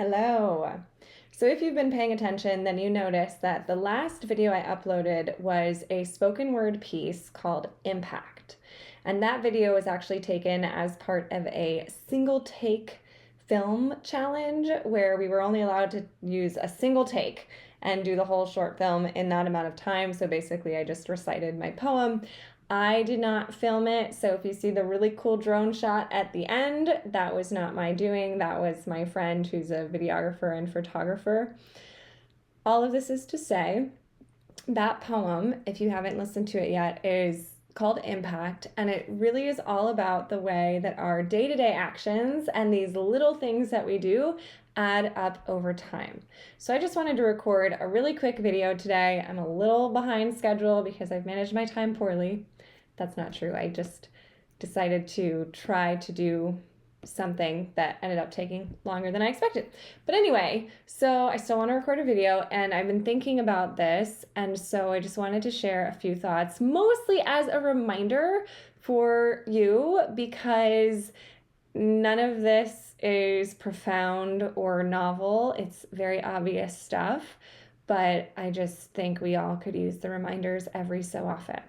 Hello. So if you've been paying attention, then you notice that the last video I uploaded was a spoken word piece called Impact. And that video was actually taken as part of a single take film challenge where we were only allowed to use a single take and do the whole short film in that amount of time. So basically I just recited my poem. I did not film it, so if you see the really cool drone shot at the end, that was not my doing. That was my friend who's a videographer and photographer. All of this is to say, that poem, if you haven't listened to it yet, is called Impact, and it really is all about the way that our day-to-day actions and these little things that we do add up over time. So I just wanted to record a really quick video today. I'm a little behind schedule because I've managed my time poorly. That's not true. I just decided to try to do something that ended up taking longer than I expected. But anyway, so I still want to record a video, and I've been thinking about this, and so I just wanted to share a few thoughts, mostly as a reminder for you, because none of this is profound or novel. It's very obvious stuff, but I just think we all could use the reminders every so often.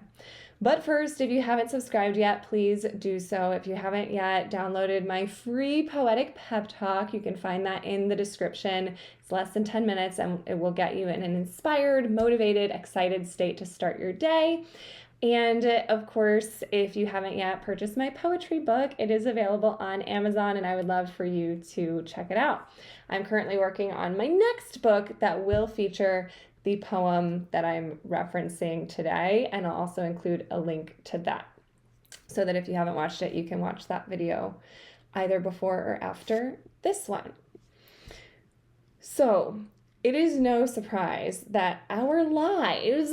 But first, if you haven't subscribed yet, please do so. If you haven't yet downloaded my free poetic pep talk, you can find that in the description. It's less than 10 minutes and it will get you in an inspired, motivated, excited state to start your day. And of course, if you haven't yet purchased my poetry book, it is available on Amazon, and I would love for you to check it out. I'm currently working on my next book that will feature the poem that I'm referencing today, and I'll also include a link to that so that if you haven't watched it, you can watch that video either before or after this one. So it is no surprise that our lives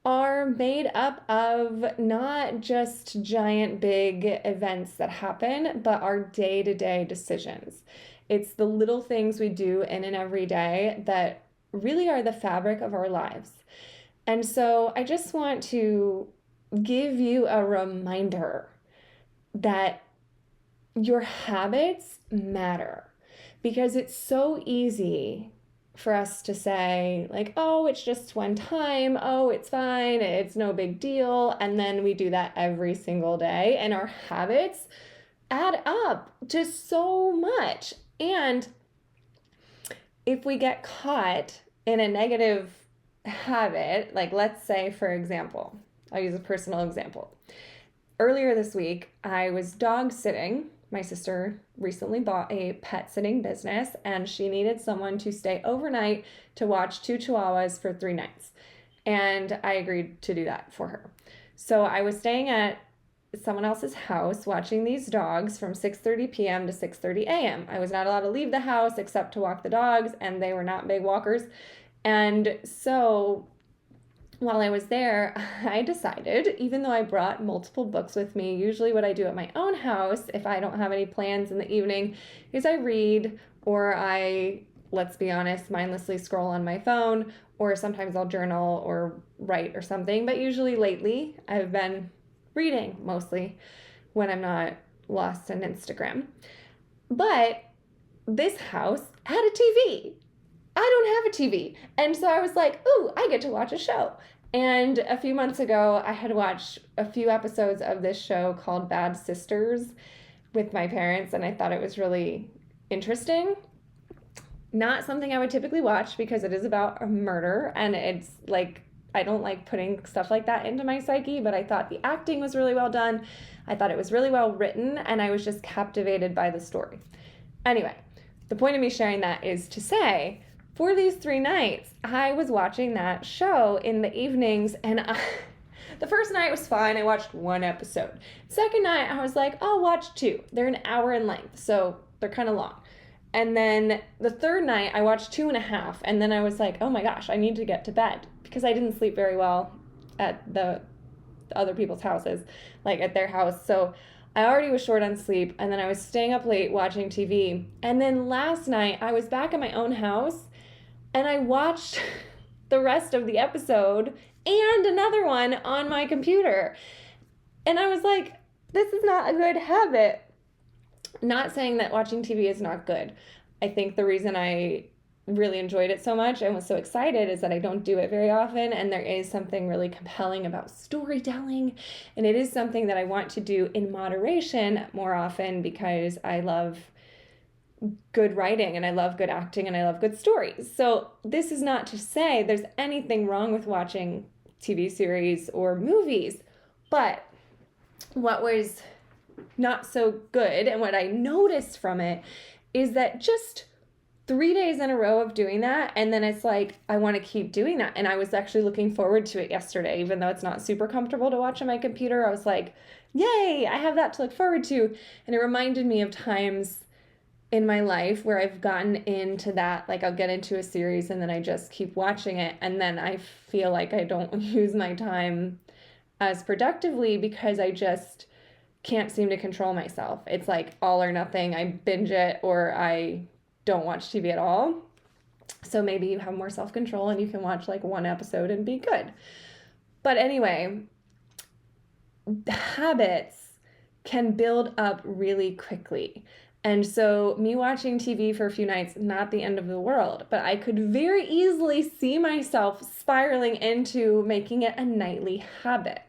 are made up of not just giant big events that happen, but our day-to-day decisions. It's the little things we do in and every day that really are the fabric of our lives. And so I just want to give you a reminder that your habits matter, because it's so easy for us to say, like, oh, it's just one time, oh, it's fine, it's no big deal. And then we do that every single day, and our habits add up to so much. And if we get caught in a negative habit, like let's say, for example, I'll use a personal example. Earlier this week, I was dog sitting. My sister recently bought a pet sitting business, and she needed someone to stay overnight to watch 2 Chihuahuas for 3 nights. And I agreed to do that for her. So I was staying at someone else's house watching these dogs from 6:30 p.m. to 6:30 a.m. I was not allowed to leave the house except to walk the dogs, and they were not big walkers. And so while I was there, I decided, even though I brought multiple books with me, usually what I do at my own house, if I don't have any plans in the evening, is I read, or I, let's be honest, mindlessly scroll on my phone, or sometimes I'll journal or write or something. But usually lately, I've been reading mostly when I'm not lost in Instagram. But this house had a TV. I don't have a TV. And so I was like, ooh, I get to watch a show. And a few months ago, I had watched a few episodes of this show called Bad Sisters with my parents, and I thought it was really interesting. Not something I would typically watch because it is about a murder, and it's like, I don't like putting stuff like that into my psyche, but I thought the acting was really well done. I thought it was really well written, and I was just captivated by the story. Anyway, the point of me sharing that is to say, for these 3 nights, I was watching that show in the evenings, and the first night was fine. I watched 1 episode. Second night, I was like, I'll watch 2. They're an hour in length, so they're kind of long. And then the third night, I watched 2.5, and then I was like, oh my gosh, I need to get to bed, because I didn't sleep very well at the other people's houses, like at their house. So I already was short on sleep, and then I was staying up late watching TV. And then last night, I was back at my own house, and I watched the rest of the episode and another one on my computer. And I was like, this is not a good habit. Not saying that watching TV is not good. I think the reason I really enjoyed it so much and was so excited is that I don't do it very often, and there is something really compelling about storytelling, and it is something that I want to do in moderation more often because I love good writing and I love good acting and I love good stories. So this is not to say there's anything wrong with watching TV series or movies, but what was not so good and what I noticed from it is that just 3 days in a row of doing that, and then it's like I want to keep doing that. And I was actually looking forward to it yesterday, even though it's not super comfortable to watch on my computer. I was like, yay, I have that to look forward to. And it reminded me of times in my life where I've gotten into that, like I'll get into a series and then I just keep watching it, and then I feel like I don't use my time as productively because I just can't seem to control myself. It's like all or nothing. I binge it or I don't watch TV at all. So maybe you have more self-control and you can watch like one episode and be good. But anyway, habits can build up really quickly. And so me watching TV for a few nights, not the end of the world, but I could very easily see myself spiraling into making it a nightly habit.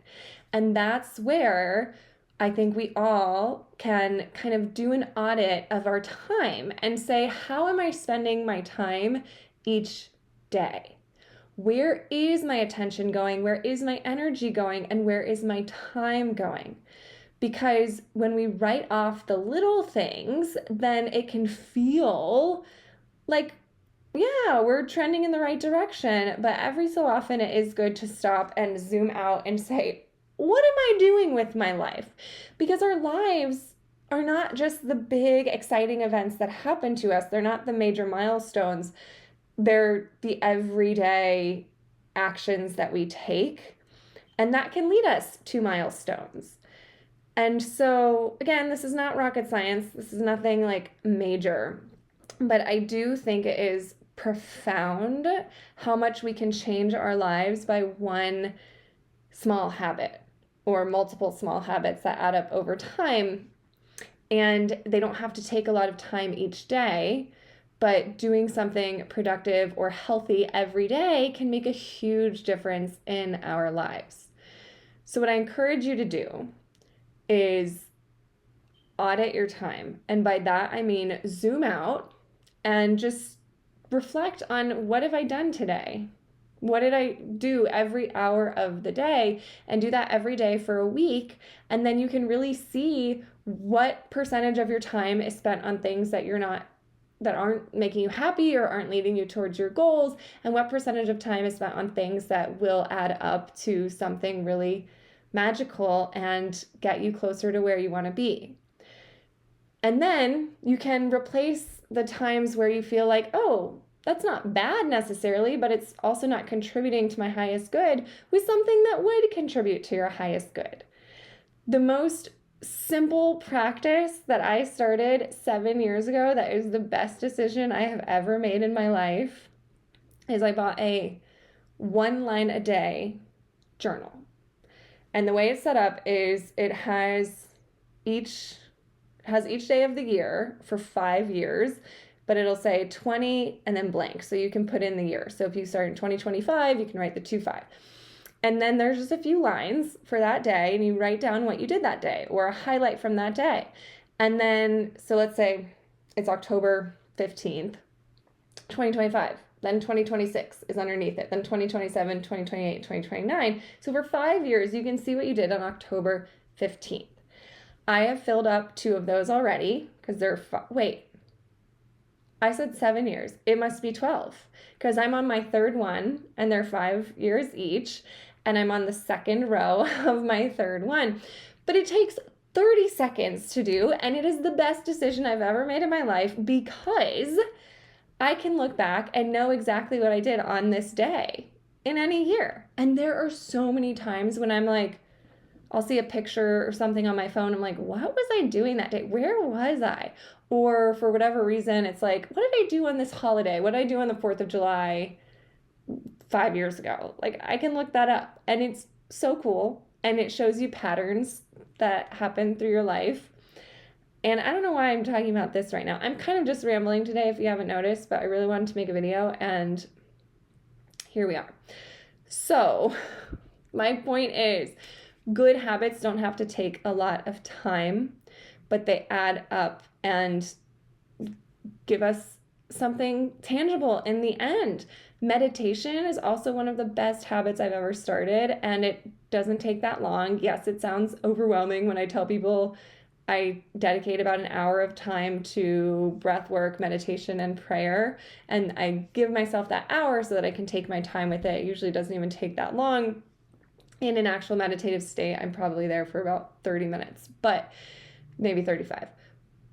And that's where I think we all can kind of do an audit of our time and say, how am I spending my time each day? Where is my attention going? Where is my energy going? And where is my time going? Because when we write off the little things, then it can feel like, yeah, we're trending in the right direction. But every so often, it is good to stop and zoom out and say, what am I doing with my life? Because our lives are not just the big, exciting events that happen to us, they're not the major milestones, they're the everyday actions that we take. And that can lead us to milestones. And so, again, this is not rocket science. This is nothing like major. But I do think it is profound how much we can change our lives by one small habit or multiple small habits that add up over time. And they don't have to take a lot of time each day, but doing something productive or healthy every day can make a huge difference in our lives. So, what I encourage you to do is audit your time. And by that, I mean zoom out and just reflect on what have I done today? What did I do every hour of the day? And do that every day for a week. And then you can really see what percentage of your time is spent on things that that aren't making you happy or aren't leading you towards your goals, and what percentage of time is spent on things that will add up to something really magical and get you closer to where you want to be. And then you can replace the times where you feel like, oh, that's not bad necessarily, but it's also not contributing to my highest good, with something that would contribute to your highest good. The most simple practice that I started 7 years ago that is the best decision I have ever made in my life is I bought a 1 line a day journal. And the way it's set up is it has each day of the year for 5 years, but it'll say 20 and then blank. So you can put in the year. So if you start in 2025, you can write the 25. And then there's just a few lines for that day, and you write down what you did that day or a highlight from that day. And then, so let's say it's October 15th, 2025. Then 2026 is underneath it. Then 2027, 2028, 2029. So for 5 years, you can see what you did on October 15th. I have filled up 2 of those already because wait, I said 7 years. It must be 12 because I'm on my 3rd one and they're 5 years each. And I'm on the 2nd row of my 3rd one. But it takes 30 seconds to do. And it is the best decision I've ever made in my life because I can look back and know exactly what I did on this day in any year. And there are so many times when I'm like, I'll see a picture or something on my phone. I'm like, what was I doing that day? Where was I? Or for whatever reason, it's like, what did I do on this holiday? What did I do on the 4th of July 5 years ago? Like, I can look that up. And it's so cool. And it shows you patterns that happen through your life. And I don't know why I'm talking about this right now. I'm kind of just rambling today if you haven't noticed, but I really wanted to make a video and here we are. So, my point is good habits don't have to take a lot of time, but they add up and give us something tangible in the end. Meditation is also one of the best habits I've ever started, and it doesn't take that long. Yes, it sounds overwhelming when I tell people I dedicate about an hour of time to breath work, meditation, and prayer. And I give myself that hour so that I can take my time with it. It usually doesn't even take that long. In an actual meditative state, I'm probably there for about 30 minutes, but maybe 35.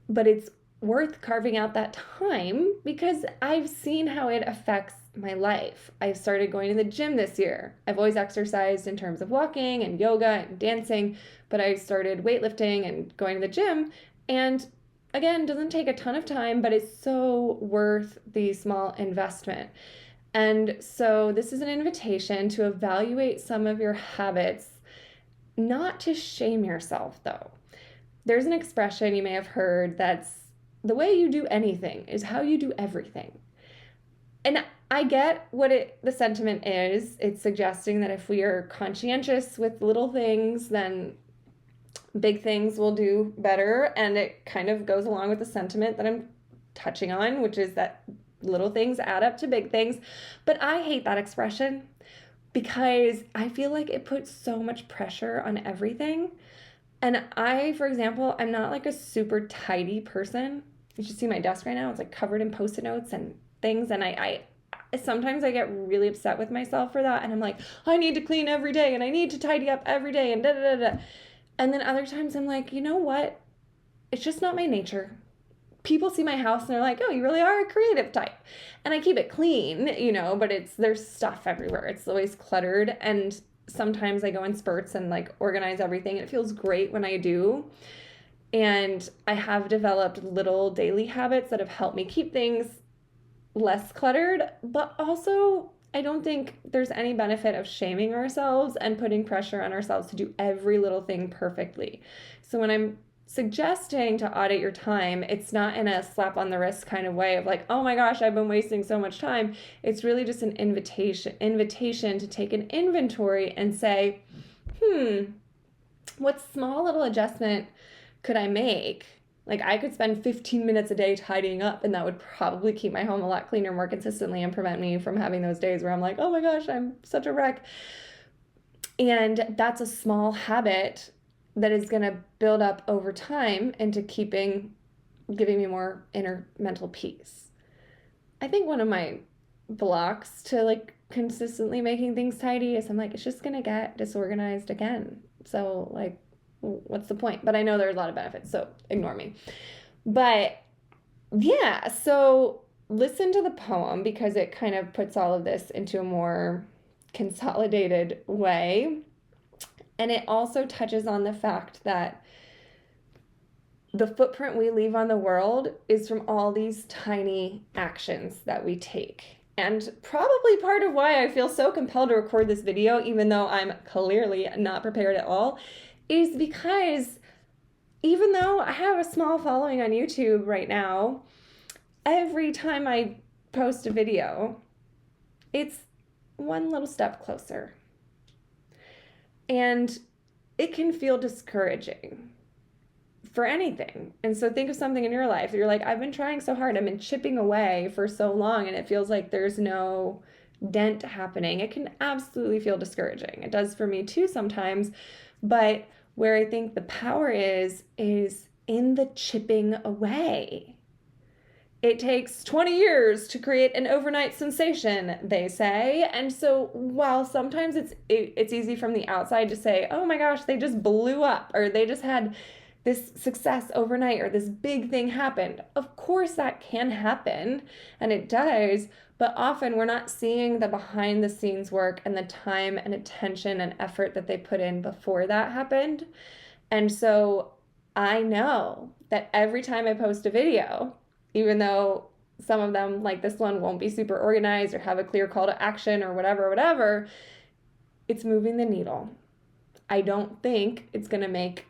But it's worth carving out that time because I've seen how it affects my life. I've started going to the gym this year. I've always exercised in terms of walking and yoga and dancing, but I started weightlifting and going to the gym. And again, doesn't take a ton of time, but it's so worth the small investment. And so this is an invitation to evaluate some of your habits, not to shame yourself though. There's an expression you may have heard that's the way you do anything is how you do everything. And I get what the sentiment is. It's suggesting that if we are conscientious with little things, then big things will do better. And it kind of goes along with the sentiment that I'm touching on, which is that little things add up to big things. But I hate that expression because I feel like it puts so much pressure on everything. And I, for example, I'm not like a super tidy person. You should see my desk right now. It's like covered in Post-it notes and things. And I sometimes I get really upset with myself for that. And I'm like, I need to clean every day and I need to tidy up every day and da da da da. And then other times I'm like, you know what? It's just not my nature. People see my house and they're like, oh, you really are a creative type. And I keep it clean, but there's stuff everywhere. It's always cluttered. And sometimes I go in spurts and like organize everything. It feels great when I do. And I have developed little daily habits that have helped me keep things less cluttered, but also I don't think there's any benefit of shaming ourselves and putting pressure on ourselves to do every little thing perfectly. So when I'm suggesting to audit your time, it's not in a slap on the wrist kind of way of like, oh my gosh, I've been wasting so much time. It's really just an invitation to take an inventory and say, what small little adjustment could I make? Like I could spend 15 minutes a day tidying up and that would probably keep my home a lot cleaner more consistently and prevent me from having those days where I'm like, oh my gosh, I'm such a wreck. And that's a small habit that is going to build up over time into giving me more inner mental peace. I think one of my blocks to like consistently making things tidy is I'm like, it's just going to get disorganized again. So like, what's the point? But I know there's a lot of benefits, so ignore me. But yeah, so listen to the poem because it kind of puts all of this into a more consolidated way. And it also touches on the fact that the footprint we leave on the world is from all these tiny actions that we take. And probably part of why I feel so compelled to record this video, even though I'm clearly not prepared at all, is because even though I have a small following on YouTube right now, every time I post a video, it's one little step closer. And it can feel discouraging for anything. And so think of something in your life. You're like, I've been trying so hard. I've been chipping away for so long, and it feels like there's no dent happening. It can absolutely feel discouraging. It does for me too sometimes. But where I think the power is in the chipping away. It takes 20 years to create an overnight sensation, they say. And so while sometimes it's easy from the outside to say, oh my gosh, they just blew up, or they just had this success overnight, or this big thing happened. Of course that can happen, and it does, but often we're not seeing the behind the scenes work and the time and attention and effort that they put in before that happened. And so I know that every time I post a video, even though some of them, like this one, won't be super organized or have a clear call to action or whatever, it's moving the needle. I don't think it's going to make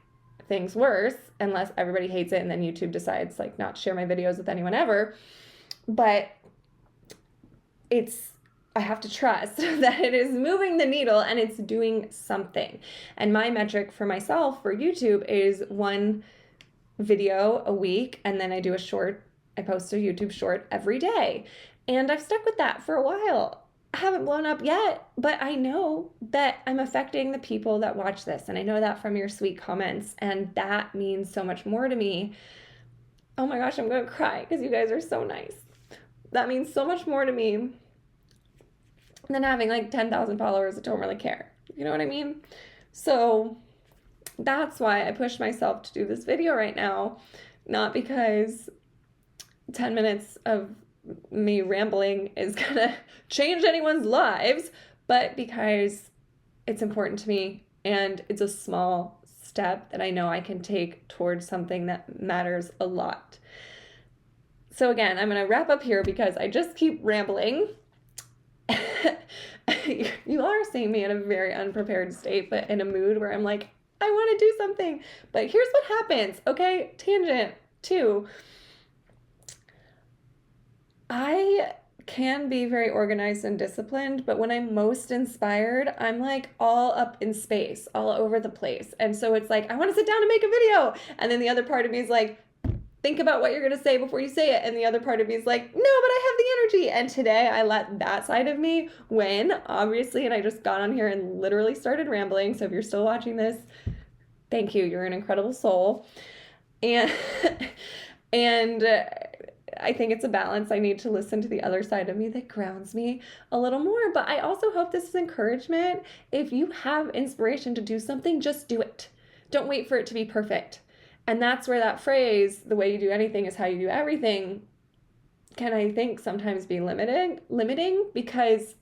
things worse unless everybody hates it and then YouTube decides like not to share my videos with anyone ever. But I have to trust that it is moving the needle and it's doing something. And my metric for myself for YouTube is 1 video a week, and then I post a YouTube short every day. And I've stuck with that for a while. I haven't blown up yet, but I know that I'm affecting the people that watch this. And I know that from your sweet comments. And that means so much more to me. Oh my gosh, I'm going to cry because you guys are so nice. That means so much more to me than having like 10,000 followers that don't really care. You know what I mean? So that's why I pushed myself to do this video right now. Not because 10 minutes of me rambling is gonna change anyone's lives, but because it's important to me and it's a small step that I know I can take towards something that matters a lot. So again, I'm gonna wrap up here because I just keep rambling. You all are seeing me in a very unprepared state, but in a mood where I'm like, I want to do something. But here's what happens. Okay, tangent 2. I can be very organized and disciplined, but when I'm most inspired, I'm like all up in space, all over the place. And so it's like, I want to sit down and make a video. And then the other part of me is like, think about what you're going to say before you say it. And the other part of me is like, no, but I have the energy. And today I let that side of me win, obviously. And I just got on here and literally started rambling. So if you're still watching this, thank you. You're an incredible soul. And, I think it's a balance. I need to listen to the other side of me that grounds me a little more. But I also hope this is encouragement. If you have inspiration to do something, just do it. Don't wait for it to be perfect. And that's where that phrase, the way you do anything is how you do everything, can, I think, sometimes be limiting, because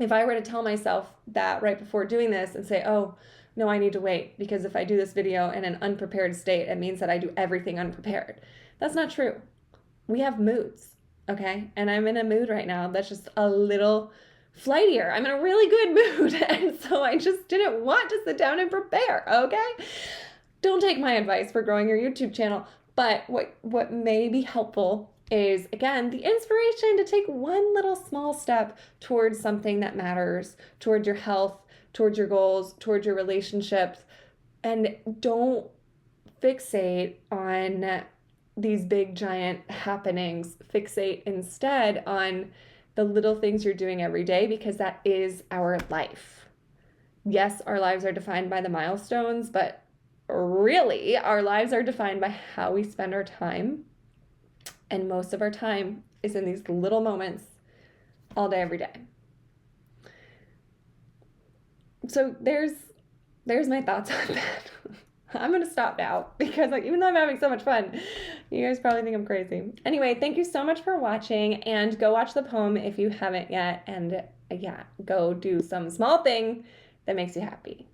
if I were to tell myself that right before doing this and say, oh, no, I need to wait, because if I do this video in an unprepared state, it means that I do everything unprepared. That's not true. We have moods, okay? And I'm in a mood right now that's just a little flightier. I'm in a really good mood, and so I just didn't want to sit down and prepare, okay? Don't take my advice for growing your YouTube channel, but what may be helpful is, again, the inspiration to take one little small step towards something that matters, towards your health, towards your goals, towards your relationships, and don't fixate on these big giant happenings. Fixate instead on the little things you're doing every day, because that is our life. Yes, our lives are defined by the milestones, but really our lives are defined by how we spend our time. And most of our time is in these little moments all day, every day. So there's my thoughts on that. I'm going to stop now because even though I'm having so much fun, you guys probably think I'm crazy. Anyway, thank you so much for watching, and go watch the poem if you haven't yet. And yeah, go do some small thing that makes you happy.